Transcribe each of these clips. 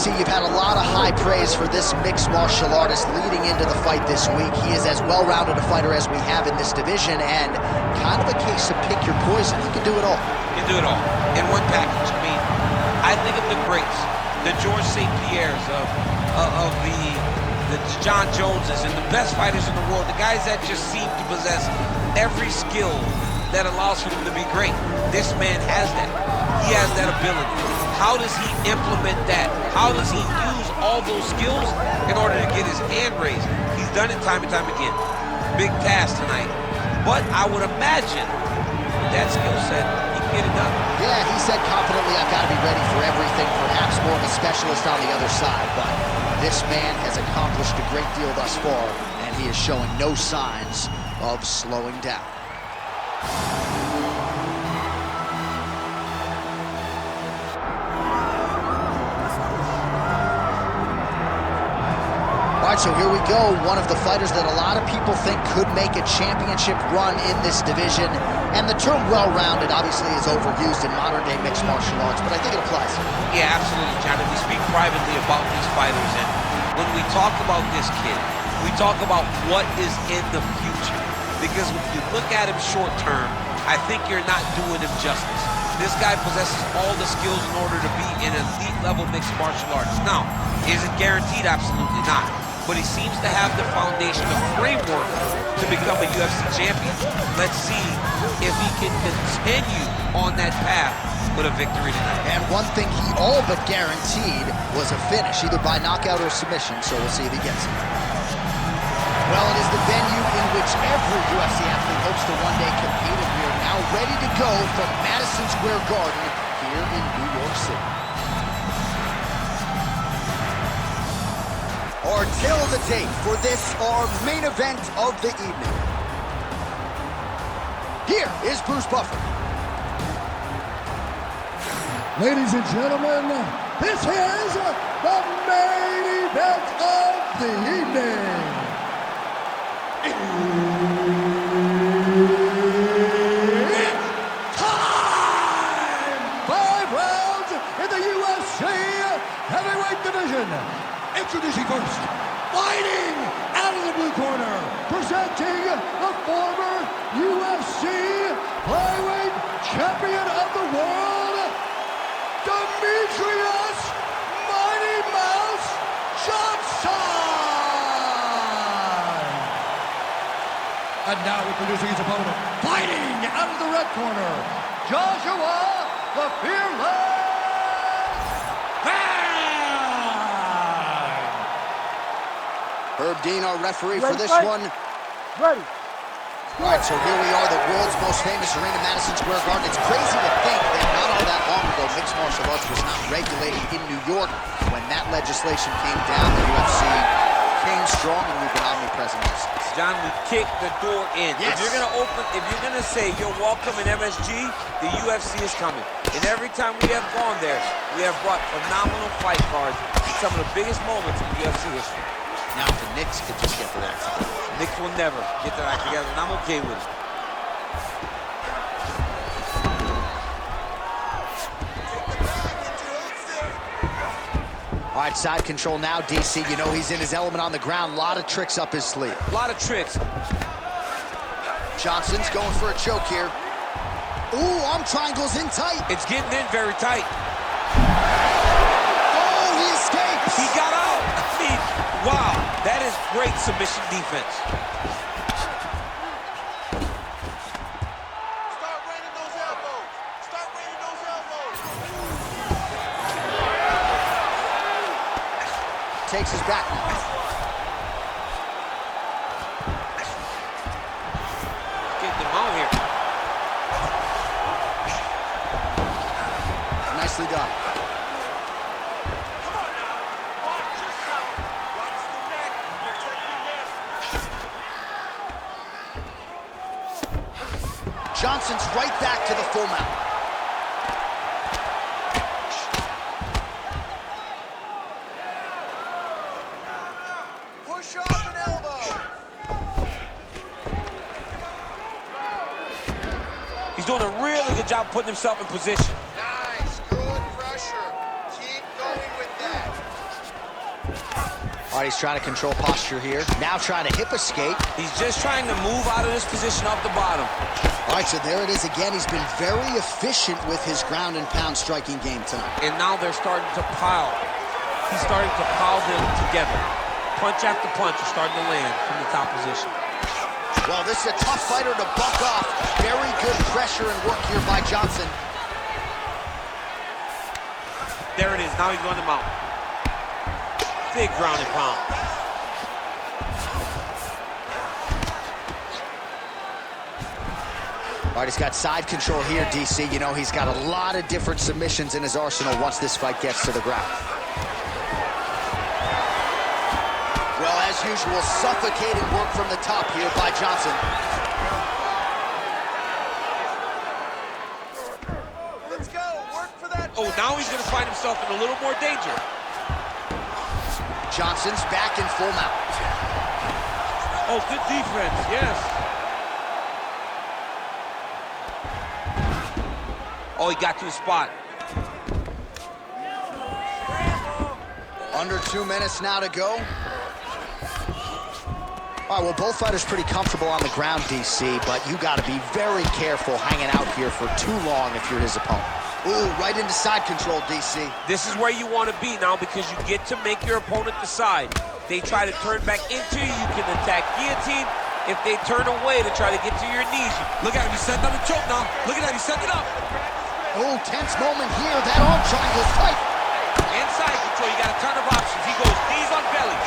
DC, you've had a lot of high praise for this mixed martial artist leading into the fight this week. He is as well-rounded a fighter as we have in this division, and kind of a case of pick your poison. He can do it all. He can do it all in one package. I mean, I think of the greats, the George St. Pierres of the John Joneses, and the best fighters in the world, the guys that just seem to possess every skill that allows for them to be great. This man has that. He has that ability. How does he implement that? How does he use all those skills in order to get his hand raised? He's done it time and time again. Big task tonight. But I would imagine with that skill set, he can get it done. Yeah, he said confidently, I've got to be ready for everything, perhaps more of a specialist on the other side. But this man has accomplished a great deal thus far, and he is showing no signs of slowing down. All right, so here we go. One of the fighters that a lot of people think could make a championship run in this division. And the term well-rounded obviously is overused in modern-day mixed martial arts, but I think it applies. Yeah, absolutely, John. And we speak privately about these fighters, and when we talk about this kid, we talk about what is in the future. Because if you look at him short-term, I think you're not doing him justice. This guy possesses all the skills in order to be an elite-level mixed martial artist. Now, is it guaranteed? Absolutely not. But he seems to have the foundation, the framework to become a UFC champion. Let's see if he can continue on that path with a victory tonight. And one thing he all but guaranteed was a finish, either by knockout or submission, so we'll see if he gets it. Well, it is the venue in which every UFC athlete hopes to one day compete, and we are now ready to go from Madison Square Garden here in New York City. Our tale of the tape for this, our main event of the evening. Here is Bruce Buffer. Ladies and gentlemen, this is the main event of the evening. It's time! 5 rounds in the UFC heavyweight division. Introducing first, fighting out of the blue corner, presenting the former UFC flyweight champion of the world, Demetrious Mighty Mouse Johnson! And now introducing his opponent, fighting out of the red corner, Joshua the Fearless! Herb Dean, our referee for this one. Ready. All right, so here we are, the world's most famous arena, Madison Square Garden. It's crazy to think that not all that long ago, mixed martial arts was not regulated in New York. When that legislation came down, the UFC came strong, and we've been omnipresent ever since. John, we kicked the door in. Yes. If you're gonna say you're welcome in MSG, the UFC is coming. And every time we have gone there, we have brought phenomenal fight cards in some of the biggest moments in UFC history. Now, if the Knicks could just get their act together. Knicks will never get their act together, and I'm okay with it. All right, side control now, DC. You know he's in his element on the ground. A lot of tricks up his sleeve. A lot of tricks. Johnson's going for a choke here. Ooh, arm triangle's in tight. It's getting in very tight. Oh, he escapes. He got out. I mean, wow, that is great submission defense. Start raining those elbows. Start raining those elbows. Takes his back. Getting him out here. Nicely done. Johnson's right back to the full mount. Push off an elbow. He's doing a really good job putting himself in position. Nice, good pressure. Keep going with that. All right, he's trying to control posture here. Now trying to hip escape. He's just trying to move out of this position off the bottom. All right, so there it is again. He's been very efficient with his ground and pound striking game tonight. And now they're starting to pile. He's starting to pile them together. Punch after punch is starting to land from the top position. Well, this is a tough fighter to buck off. Very good pressure and work here by Johnson. There it is. Now he's going to mount. Big ground and pound. All right, he's got side control here, DC. You know, he's got a lot of different submissions in his arsenal once this fight gets to the ground. Well, as usual, suffocating work from the top here by Johnson. Let's go. Work for that. Oh, now he's going to find himself in a little more danger. Johnson's back in full mount. Oh, good defense, yes. Oh, he got to the spot. Under 2 minutes now to go. All right, well, both fighters pretty comfortable on the ground, DC, but you got to be very careful hanging out here for too long if you're his opponent. Ooh, right into side control, DC. This is where you want to be now because you get to make your opponent decide. They try to turn back into you, you can attack guillotine. If they turn away to try to get to your knees, look at him, he's setting up the choke now. Look at that, he's setting it up. Oh, tense moment here. That arm triangle's tight. Inside control, you got a ton of options. He goes knees on belly.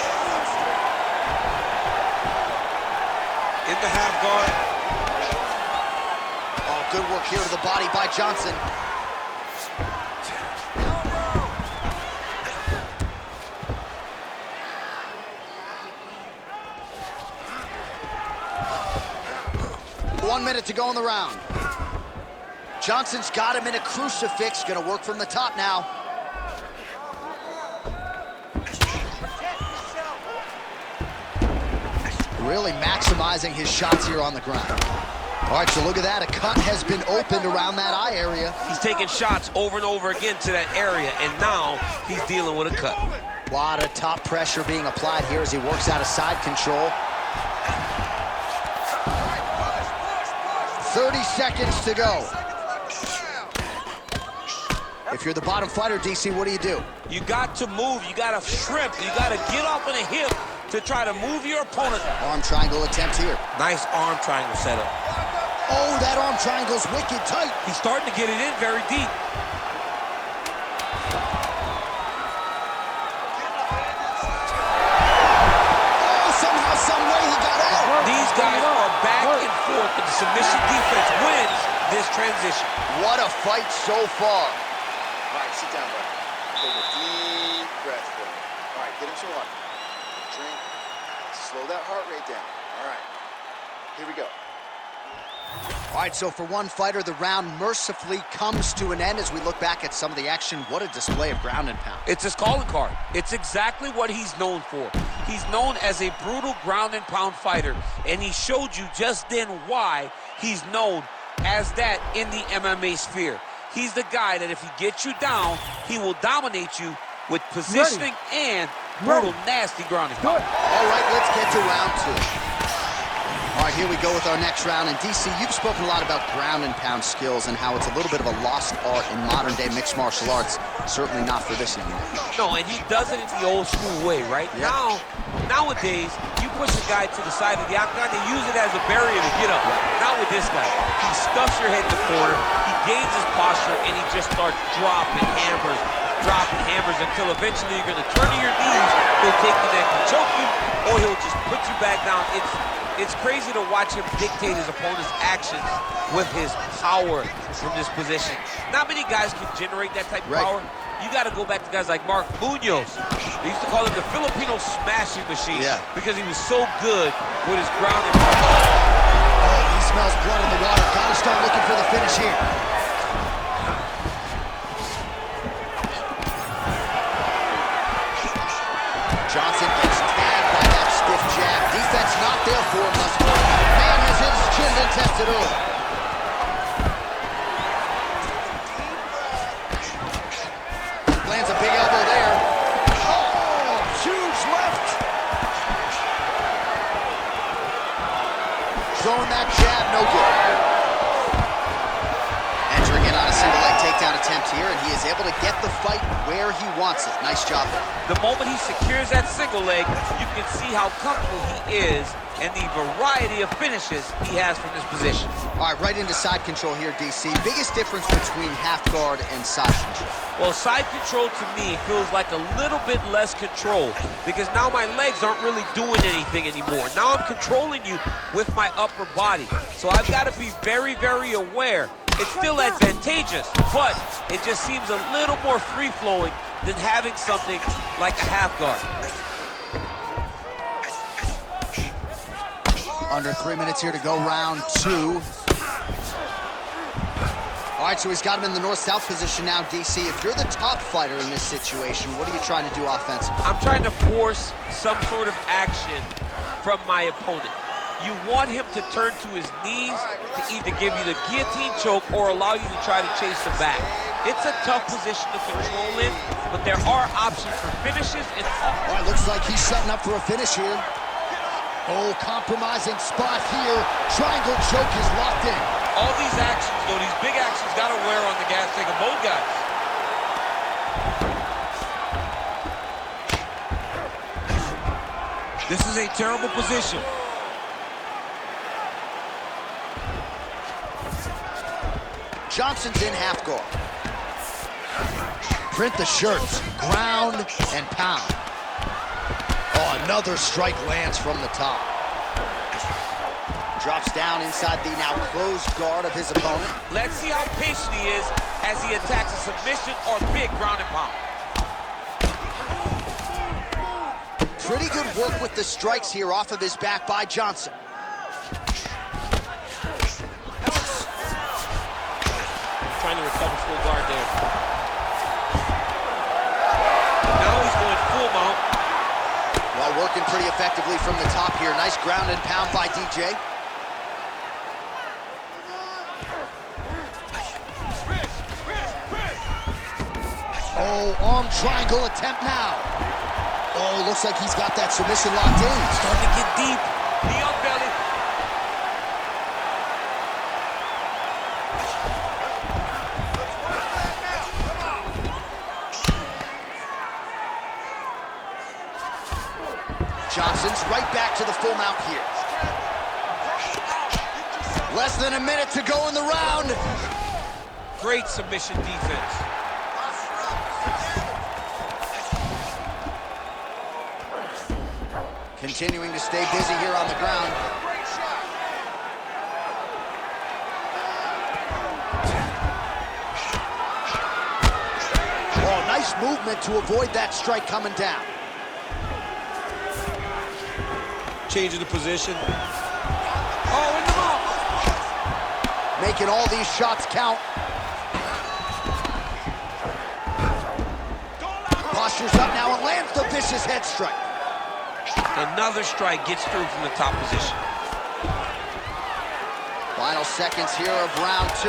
In the half guard. Oh, good work here to the body by Johnson. One minute to go in the round. Johnson's got him in a crucifix. Gonna work from the top now. Really maximizing his shots here on the ground. All right, so look at that. A cut has been opened around that eye area. He's taking shots over and over again to that area, and now he's dealing with a cut. A lot of top pressure being applied here as he works out of side control. 30 seconds to go. If you're the bottom fighter, DC, what do? You got to move, you got to shrimp, you got to get off on a hip to try to move your opponent. Arm triangle attempt here. Nice arm triangle setup. Oh, that arm triangle's wicked tight. He's starting to get it in very deep. Oh, somehow, some way he got out. These guys are back and forth, but the submission defense wins this transition. What a fight so far. All right, sit down, buddy. Take a deep breath for me. All right, get him some water. Drink. Slow that heart rate down. All right. Here we go. All right, so for one fighter, the round mercifully comes to an end as we look back at some of the action. What a display of ground and pound. It's his calling card. It's exactly what he's known for. He's known as a brutal ground and pound fighter, and he showed you just then why he's known as that in the MMA sphere. He's the guy that if he gets you down, he will dominate you with positioning and brutal, nasty ground and pound. All right, let's get to round two. All right, here we go with our next round. And DC, you've spoken a lot about ground and pound skills and how it's a little bit of a lost art in modern day mixed martial arts. Certainly not for this young man. No, and he does it in the old school way, right? Yep. Nowadays, you push a guy to the side of the octagon, they use it as a barrier to get up. Not with this guy. He stuffs your head in the corner, he gains his posture, and he just starts dropping hammers until eventually you're gonna turn to your knees, he'll take the neck and choke you, or he'll just put you back down. It's crazy to watch him dictate his opponent's actions with his power from this position. Not many guys can generate that type of power. You got to go back to guys like Mark Munoz. They used to call him the Filipino smashing machine because he was so good with his ground and pound. Oh, he smells blood in the water. Got to start looking for the finish here. Johnson gets tagged by that stiff jab. Defense not there for him thus far. Man has his chin been tested early. Lands a big elbow there. Oh, huge left. throwing that jab, no good. Entering in on a single leg takedown attempt here, and he is able to get the fight where he wants it. Nice job there. The moment he secures that single leg, you can see how comfortable he is and the variety of finishes he has from this position. All right, right into side control here, DC. Biggest difference between half guard and side control? Well, side control to me feels like a little bit less control because now my legs aren't really doing anything anymore. Now I'm controlling you with my upper body. So I've got to be very, very aware. It's still advantageous, but it just seems a little more free-flowing than having something like a half guard. Under 3 minutes here to go, round 2. All right, so he's got him in the north-south position now, DC. If you're the top fighter in this situation, what are you trying to do offensively? I'm trying to force some sort of action from my opponent. You want him to turn to his knees to either give you the guillotine choke or allow you to try to chase him back. It's a tough position to control in, but there are options for finishes. All right, looks like he's setting up for a finish here. Oh, compromising spot here. Triangle choke is locked in. All these actions, though, these big actions got to wear on the gas tank of both guys. This is a terrible position. Johnson's in half guard. Print the shirts, ground and pound. Oh, another strike lands from the top. Drops down inside the now closed guard of his opponent. Let's see how patient he is as he attacks a submission or big ground and pound. Pretty good work with the strikes here off of his back by Johnson. Trying to recover full guard there. Now he's going full mount. Well, working pretty effectively from the top here. Nice ground and pound by DJ. Oh, arm triangle attempt now. Oh, looks like he's got that submission locked in. Starting to get deep. Knee on belly. Johnson's right back to the full mount here. Less than a minute to go in the round. Great submission defense. Continuing to stay busy here on the ground. Oh, nice movement to avoid that strike coming down. Changing the position. Oh, in the mouth. Making all these shots count. Postures up now and lands the vicious head strike. Another strike gets through from the top position. Final seconds here of round 2.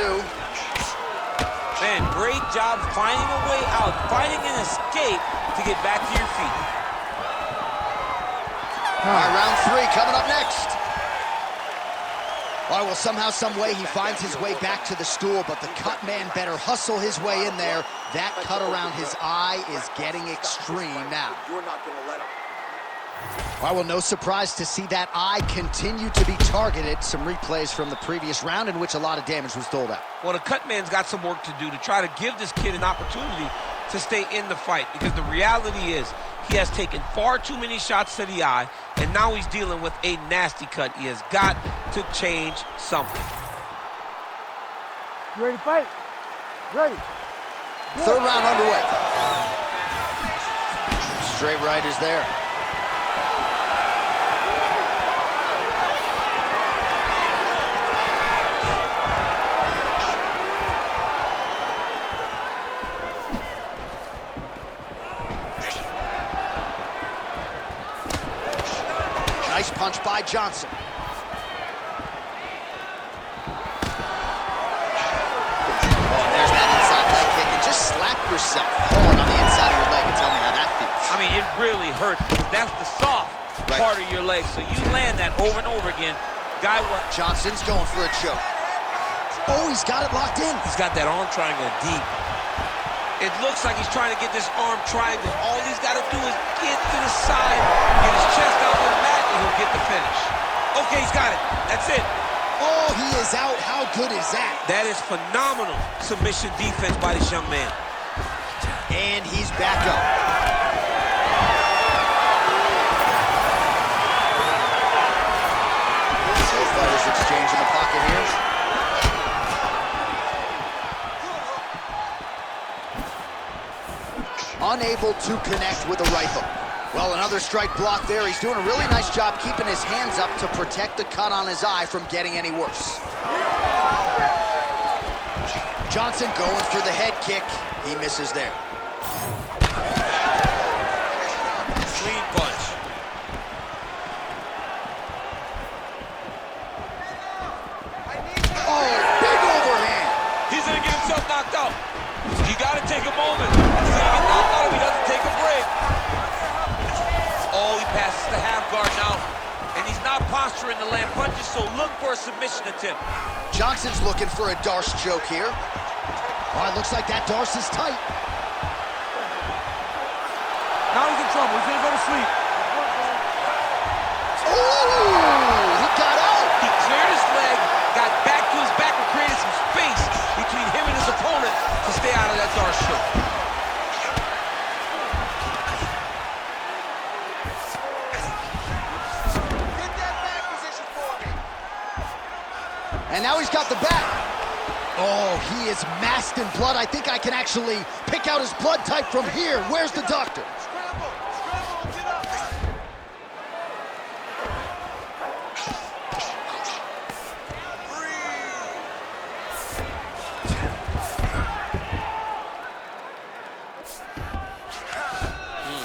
Man, great job finding a way out, finding an escape to get back to your feet. All right, round 3 coming up next. All right, well, somehow, some way, he finds his way back to the stool, but the cut man better hustle his way in there. That cut around his eye is getting extreme now. You're not going to let him. All right, well, no surprise to see that eye continue to be targeted. Some replays from the previous round in which a lot of damage was doled out. Well, the cut man's got some work to do to try to give this kid an opportunity to stay in the fight, because the reality is he has taken far too many shots to the eye, and now he's dealing with a nasty cut. He has got to change something. You ready to fight? Ready. Third round underway. Straight right is there. Nice punch by Johnson. Oh, there's that inside leg kick. And just slap yourself hard on the inside of your leg and tell me how that feels. I mean, it really hurts. That's the soft part of your leg. So you land that over and over again. Guy what? Johnson's going for a choke. Oh, he's got it locked in. He's got that arm triangle deep. It looks like he's trying to get this arm triangle. All he's got to do is get to the side, get his chest out of the mat, and he'll get the finish. Okay, he's got it. That's it. Oh, he is out. How good is that? That is phenomenal submission defense by this young man. And he's back up. Both fighters exchange in the pocket here. Unable to connect with a right hook. Well, another strike block there. He's doing a really nice job keeping his hands up to protect the cut on his eye from getting any worse. Johnson going for the head kick. He misses there. Clean punch. Oh, big overhand. He's gonna get himself knocked out. You gotta take a moment. He's gonna get knocked out if he doesn't take a break. Oh, he passes the half guard now. And he's not posturing to land punches, so look for a submission attempt. Johnson's looking for a Darce choke here. Oh, it looks like that Darce is tight. Now he's in trouble. He's gonna go to sleep. Ooh, he got out. He cleared his leg, got back to his back, and created some space between him and his opponent to stay out of that Darce choke. Get that back position for me. And now he's got the back. Oh, he is masked in blood. I think I can actually pick out his blood type from here. Where's the doctor? Scramble, scramble, and get up.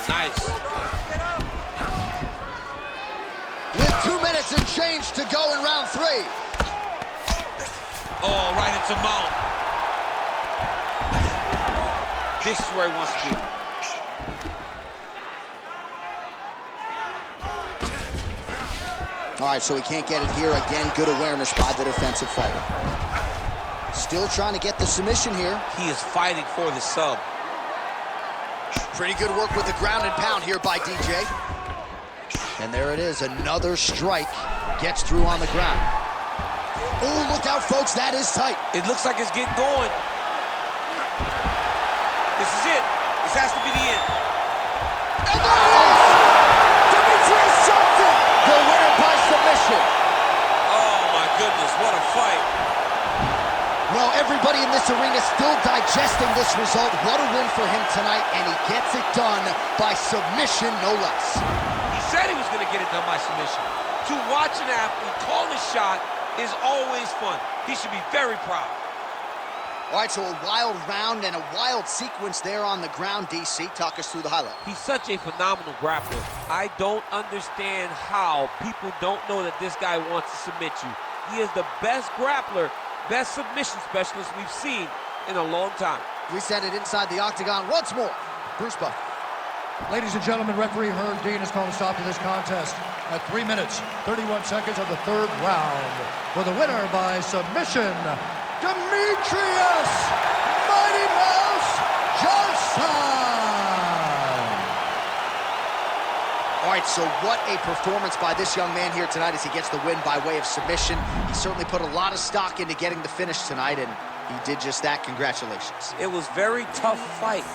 Nice. With 2 minutes and change to go in round 3. Oh, right into mount. This is where he wants to be. All right, so he can't get it here. Again, good awareness by the defensive fighter. Still trying to get the submission here. He is fighting for the sub. Pretty good work with the ground and pound here by DJ. And there it is, another strike. Gets through on the ground. Oh, look out, folks, that is tight. It looks like it's getting going. This is it. This has to be the end. And there it is! Demetrious Johnson, the winner by submission. Oh, my goodness, what a fight. Well, everybody in this arena still digesting this result. What a win for him tonight, and he gets it done by submission, no less. He said he was going to get it done by submission. To watch an athlete call a shot is always fun. He should be very proud. All right, so a wild round and a wild sequence there on the ground. DC, talk us through the highlight. He's such a phenomenal grappler. I don't understand how people don't know that this guy wants to submit you. He is the best grappler, best submission specialist we've seen in a long time. We send it inside the octagon once more. Bruce Buff. Ladies and gentlemen, referee Herb Dean has called a stop to this contest at 3 minutes, 31 seconds of the third round. For the winner by submission, Demetrious Mighty Mouse Johnson! All right, so what a performance by this young man here tonight as he gets the win by way of submission. He certainly put a lot of stock into getting the finish tonight, and he did just that. Congratulations. It was a very tough fight.